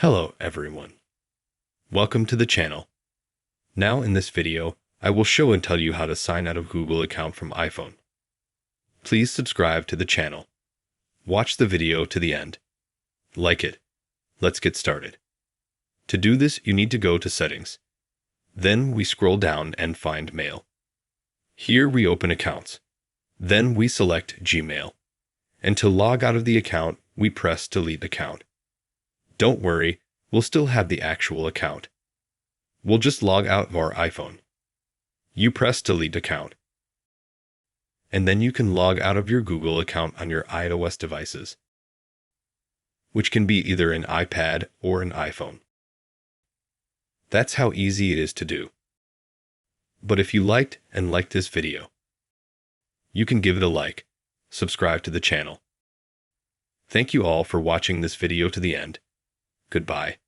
Hello everyone. Welcome to the channel. Now in this video, I will show and tell you how to sign out of Google account from iPhone. Please subscribe to the channel. Watch the video to the end. Like it. Let's get started. To do this, you need to go to Settings. Then we scroll down and find Mail. Here we open Accounts. Then we select Gmail. And to log out of the account, we press Delete Account. Don't worry, we'll still have the actual account. We'll just log out of our iPhone. You press Delete Account. And then you can log out of your Google account on your iOS devices, which can be either an iPad or an iPhone. That's how easy it is to do. But if you liked this video, you can give it a like, subscribe to the channel. Thank you all for watching this video to the end. Goodbye.